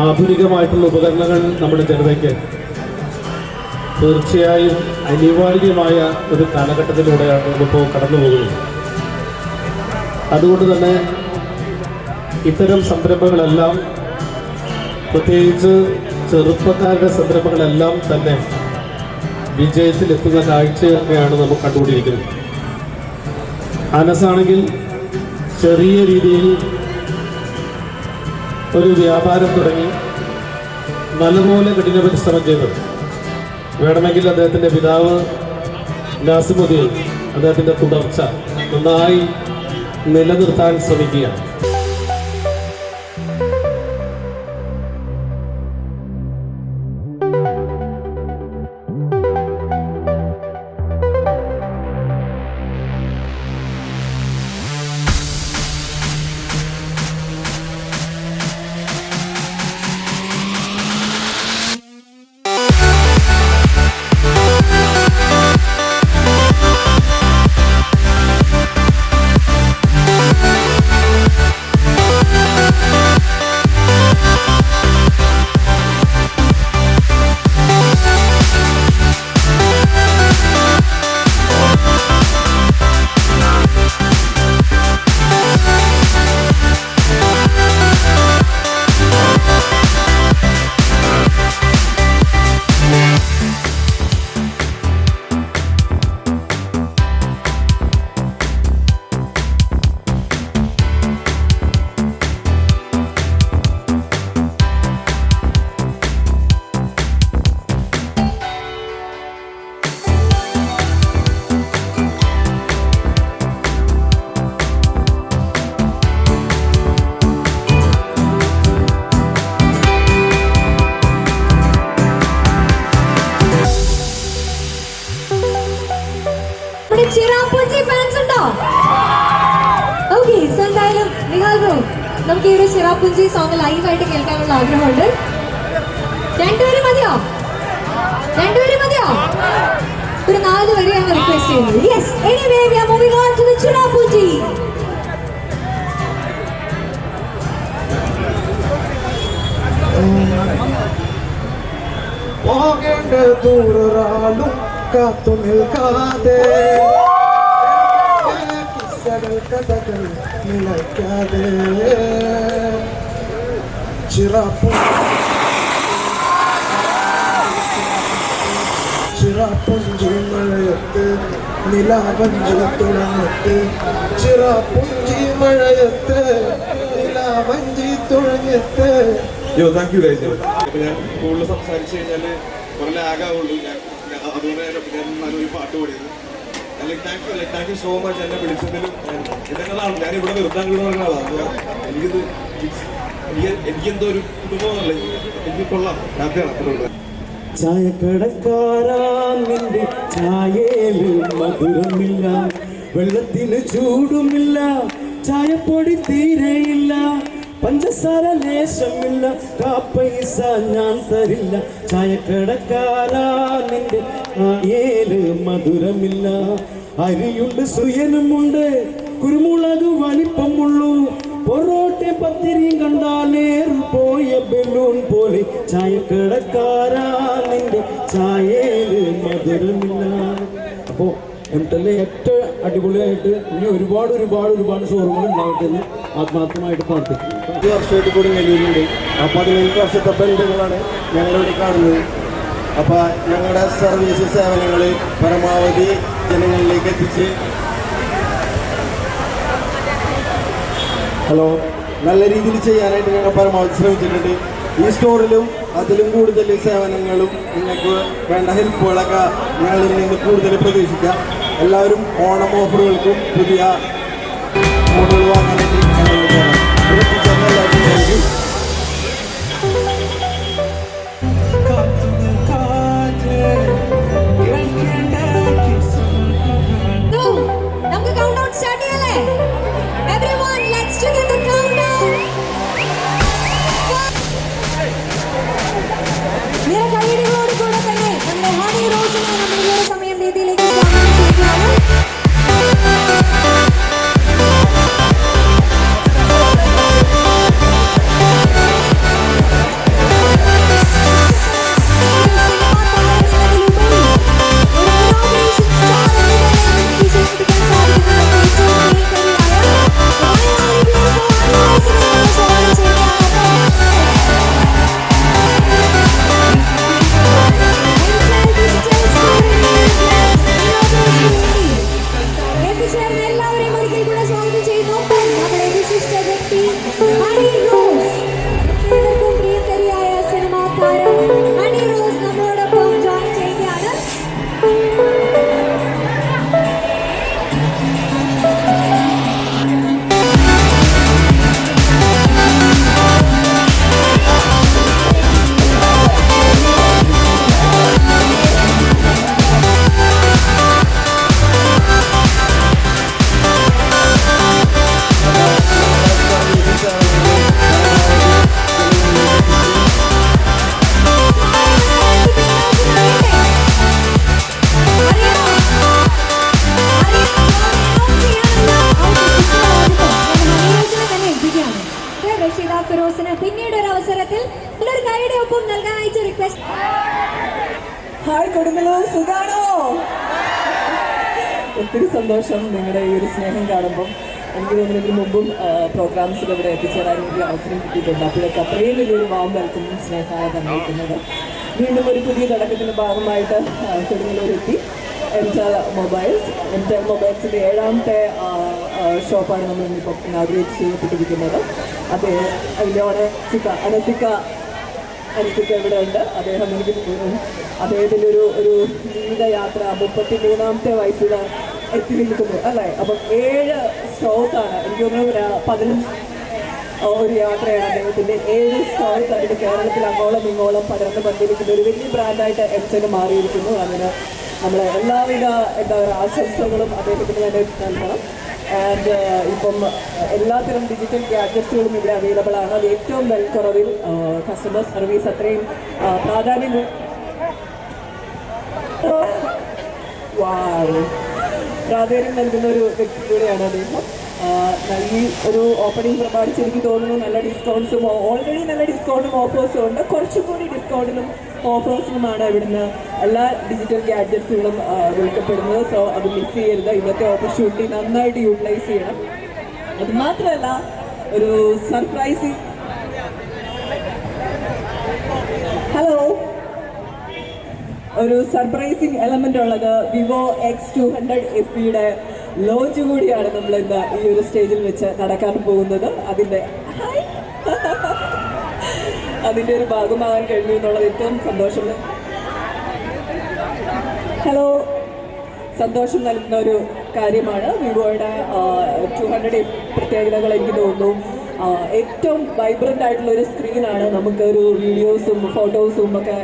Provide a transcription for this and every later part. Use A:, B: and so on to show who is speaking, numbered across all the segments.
A: ആധുനികമായിട്ടുള്ള ഉപകരണങ്ങൾ നമ്മുടെ ജനതയ്ക്ക് തീർച്ചയായും അനിവാര്യമായ ഒരു കാലഘട്ടത്തിലൂടെയാണ് നമ്മളിപ്പോൾ കടന്നു പോകുന്നത്. അതുകൊണ്ട് തന്നെ ഇത്തരം സംരംഭങ്ങളെല്ലാം, പ്രത്യേകിച്ച് ചെറുപ്പക്കാരുടെ സംരംഭങ്ങളെല്ലാം തന്നെ വിജയത്തിലെത്തുന്ന കാഴ്ചയൊക്കെയാണ് നമുക്ക് കണ്ടുകൊണ്ടിരിക്കുന്നത്. അനസാണെങ്കിൽ ചെറിയ രീതിയിൽ ഒരു വ്യാപാരം തുടങ്ങി നല്ലപോലെ കഠിന പരിശ്രമം ചെയ്തു. വേണമെങ്കിൽ അദ്ദേഹത്തിൻ്റെ പിതാവ് നാസിമുദ്ദീൻ അദ്ദേഹത്തിൻ്റെ തുടർച്ച നന്നായി നിലനിർത്താൻ ശ്രമിക്കുകയാണ്.
B: നമുക്ക് ഈ ഒരു ചിറാപ്പുഞ്ചി സോങ് ലൈവായിട്ട് കേൾക്കാനുള്ള ആഗ്രഹമുണ്ട്. രണ്ടുപേരും മതിയോ? ഒരു 4 വരെയാണ് റിക്വസ്റ്റ് ചെയ്യുന്നത്. Yes, anyway, we are moving on to the Cherrapunji.
C: പോകേണ്ട ദൂരൊരാളും കാത്തു നിൽക്കാതെ, കഥകൾ നിലയ്ക്കാതെ, ചിറാപ്പുഞ്ചി മഴയത്ത് നിലാവഞ്ചി തുഴഞ്ഞിട്ട്, ചിറാപ്പുഞ്ചി മഴയത്ത് നിലാവഞ്ചി തുഴഞ്ഞിട്ട്. Thank you guys. ഞാൻ കൂടുതൽ സംസാരിച്ചു കഴിഞ്ഞാൽ കുറെ ലാഗാവുള്ളൂ. അതുകൊണ്ട് ഞാൻ ഒരു പാട്ട് പാടിയത്. Thank you so much. എന്നെ വിളിച്ചതിലും ഇതെന്നതാണ് ഞാൻ ഇവിടെ നിർത്താൻ കിട്ടുന്ന ആളാണ്. എനിക്കെന്തോ ഒരു കുടുംബമല്ലേ, എനിക്ക് കൊള്ളാം, ഹാപ്പിയാണ്. അത്രയുള്ളത്.
D: ചായക്കടക്കാരാ നിന്റെ ചായയില് മധുരമില്ല, വെള്ളത്തിന് ചൂടുമില്ല, ചായപ്പൊടി തീരെയില്ല, പഞ്ചസാര ലേശമില്ല, കാപ്പൈസ ഞാൻ തരില്ല. ചായക്കടക്കാരാ നിന്റെ ചായയില് മധുരമില്ല, അരിയുണ്ട് സുയനുമുണ്ട്, കുരുമുളക് വലിപ്പമുള്ളൂ, പൊറോട്ട പത്തിരിയും കണ്ടാലേറു പോയ ബലൂൺ പോലെ. ചായക്കടക്കാരാ നിന്റെ ചായയില് മധുരമില്ല. അപ്പോൾ എന്നിട്ടല്ലേ ഏറ്റവും അടിപൊളിയായിട്ട് ഇനി ഒരുപാട് ഷോറൂമുകൾ ഉണ്ടാവട്ടെ എന്ന് ആത്മാർത്ഥമായിട്ട് പ്രാർത്ഥിക്കുന്നു.
C: 5 വർഷമായിട്ട് കൂടി നെല്ലൂരുണ്ട്. അപ്പോൾ 15 വർഷത്തെ ബന്ധങ്ങളാണ് ഞങ്ങളിവിടെ കാണുന്നത്. അപ്പോൾ ഞങ്ങളുടെ സർവീസ് സേവനങ്ങൾ പരമാവധി ജനങ്ങളിലേക്ക് എത്തിച്ച് നല്ല രീതിയിൽ ചെയ്യാനായിട്ട് ഞങ്ങൾ പരമാവധി ശ്രമിച്ചിട്ടുണ്ട്. ഈ സ്റ്റോറിലും അതിലും കൂടുതൽ സേവനങ്ങളും നിങ്ങൾക്ക് വേണ്ട ഹെൽപ്പുകളൊക്കെ ഞങ്ങളിൽ നിന്ന് കൂടുതൽ പ്രതീക്ഷിക്കാം. എല്ലാവരും ഓണം ഓഫറുകൾക്കും പുതിയ മോഡൽ വാങ്ങാനായിട്ട്
B: ഹണി റോസ്. ഏവർക്കും പ്രിയങ്കരിയായ സിനിമാ താരം ഹണി റോസ് നമ്മളോടൊപ്പം ജോയിൻ ചെയ്യുകയാണ്. റഷീദ ഫിറോസിന് പിന്നീട് ഒരു അവസരത്തിൽ ഒരു കൈയുടെ ഒപ്പം നൽകാനായിട്ട് റിക്വസ്റ്റ്.
E: ഹായ് കൊടുങ്ങല്ലൂർ, സുഖാണോ? ഒത്തിരി സന്തോഷം നിങ്ങളുടെ ഈ ഒരു സ്നേഹം കാണുമ്പം. എനിക്ക് തോന്നുന്നു ഇതിന് മുമ്പും പ്രോഗ്രാംസിൽ ഇവിടെ എത്തിച്ചേരാൻ എനിക്ക് അവസരം കിട്ടിയിട്ടുണ്ട്. അപ്പോഴൊക്കെ അത്രയും വലിയൊരു വാം വെൽക്കമും സ്നേഹമാണ് തന്നിരിക്കുന്നത്. വീണ്ടും ഒരു പുതിയ തുടക്കത്തിൻ്റെ ഭാഗമായിട്ട് കൊടുങ്ങല്ലൂരെത്തി എൻറ്റൽ മൊബൈൽസിൻ്റെ 7ാമത്തെ ഷോപ്പാണ് നമ്മൾ ഇന്നിപ്പം ഇനാഗ്രേറ്റ് ചെയ്യപ്പെട്ടിരിക്കുന്നത്. അതിൻ്റെ അനസിക്ക ഇവിടെ ഉണ്ട്. അദ്ദേഹം എനിക്ക് അദ്ദേഹത്തിൻ്റെ ഒരു ജീവിതയാത്ര 33ാമത്തെ വയസ്സിൽ എത്തി നിൽക്കുന്നു അല്ലേ? അപ്പം 7 സ്റ്റോഴ്സാണ് എനിക്ക് തോന്നുന്നു 15 ഒരു യാത്രയാണ് അദ്ദേഹത്തിൻ്റെ. 7 സ്റ്റോഴ്സ് ആയിട്ട് കേരളത്തിൽ അങ്ങോളം ഇങ്ങോളം പടർന്ന് പറ്റിയിരിക്കുന്ന ഒരു വലിയ ബ്രാൻഡായിട്ട് എംസെൽ മാറിയിരിക്കുന്നു. അതിന് നമ്മളെ എല്ലാവിധ എന്താ പറയുക ആശംസകളും അദ്ദേഹത്തിന് തന്നെ നൽകണം. ആൻഡ് ഇപ്പം എല്ലാത്തരം ഡിജിറ്റൽ ഗാഡ്ജറ്റ്സുകളും ഇവിടെ അവൈലബിൾ ആണ്. അത് ഏറ്റവും വിലക്കുറവിൽ കസ്റ്റമർ സർവീസ് അത്രയും പ്രാധാന്യം നൽകുന്ന ഒരു വ്യക്തി കൂടെയാണ് അദ്ദേഹം. ഈ ഒരു ഓപ്പണിംഗ് പ്രമാണിച്ച് എനിക്ക് തോന്നുന്നു നല്ല ഡിസ്കൗണ്ട്സും ഓൾറെഡി നല്ല ഡിസ്കൗണ്ടും ഓഫേഴ്സും ഉണ്ട്. കുറച്ചും കൂടി ഡിസ്കൗണ്ടിലും ഓഫേഴ്സിനുമാണ് ഇവിടുന്ന് എല്ലാ ഡിജിറ്റൽ ഗാഡ്ജറ്റ്സുകളും വിൽക്കപ്പെടുന്നത്. സോ അത് മിസ് ചെയ്യരുത്. ഇന്നത്തെ ഓപ്പർച്യൂണിറ്റി നന്നായിട്ട് യൂട്ടിലൈസ് ചെയ്യണം. അത് മാത്രമല്ല ഒരു സർപ്രൈസിങ് ഒരു സർപ്രൈസിങ് എലമെന്റ് ഉള്ളത് വിവോ X200 FEയുടെ ലോഞ്ച് കൂടിയാണ് നമ്മൾ ഇന്ന് ഈ ഒരു സ്റ്റേജിൽ വെച്ച് നടക്കാൻ പോകുന്നത്. അതിൻ്റെ ഒരു ഭാഗമാകാൻ കഴിഞ്ഞു എന്നുള്ളത് ഏറ്റവും സന്തോഷം നൽകുന്ന ഒരു കാര്യമാണ്. വിവോയുടെ 200 പ്രത്യേകതകൾ എനിക്ക് തോന്നുന്നു ഏറ്റവും വൈബ്രൻ്റ് ആയിട്ടുള്ള ഒരു സ്ക്രീനാണ്. നമുക്ക് ഒരു വീഡിയോസും ഫോട്ടോസും ഒക്കെ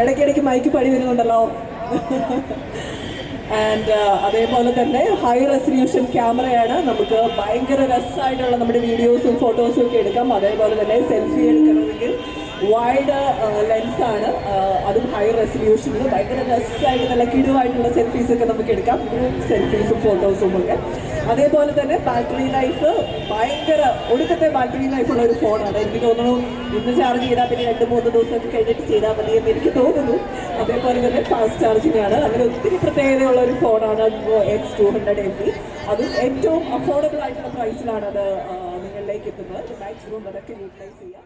E: ഇടയ്ക്കിടയ്ക്ക് മൈക്ക് പണി വരുന്നുണ്ടല്ലോ. ആൻഡ് അതേപോലെ തന്നെ ഹൈ റെസല്യൂഷൻ ക്യാമറയാണ്. നമുക്ക് ഭയങ്കര രസമായിട്ടുള്ള നമ്മുടെ വീഡിയോസും ഫോട്ടോസും ഒക്കെ എടുക്കാം. അതേപോലെ തന്നെ സെൽഫി എടുക്കണമെങ്കിൽ വൈഡ് ലെൻസാണ്, അതും ഹൈ റെസല്യൂഷനിൽ ഭയങ്കര രസമായിട്ട് നല്ല കിടുവായിട്ടുള്ള സെൽഫീസൊക്കെ നമുക്ക് എടുക്കാം. സെൽഫീസും ഫോട്ടോസും ഒക്കെ. അതേപോലെ തന്നെ ബാറ്ററി ലൈഫ് ഭയങ്കര ഒടുക്കത്തെ ബാറ്ററി ലൈഫുള്ള ഒരു ഫോണാണ്. എനിക്ക് തോന്നുന്നു ഇന്ന് ചാർജ് ചെയ്താൽ പിന്നെ 2-3 ദിവസമൊക്കെ കഴിഞ്ഞിട്ട് ചെയ്താൽ മതി എന്ന് എനിക്ക് തോന്നുന്നു. അതേപോലെ തന്നെ ഫാസ്റ്റ് ചാർജിങ് ആണ്. അങ്ങനെ ഒത്തിരി പ്രത്യേകതയുള്ള ഒരു ഫോണാണ് വിവോ X200 FE. അതും ഏറ്റവും അഫോർഡബിൾ ആയിട്ടുള്ള പ്രൈസിലാണ് അത് നിങ്ങളിലേക്ക് എത്തുന്നത്. മാക്സിമം അതൊക്കെ യൂട്ടിലൈസ് ചെയ്യാം.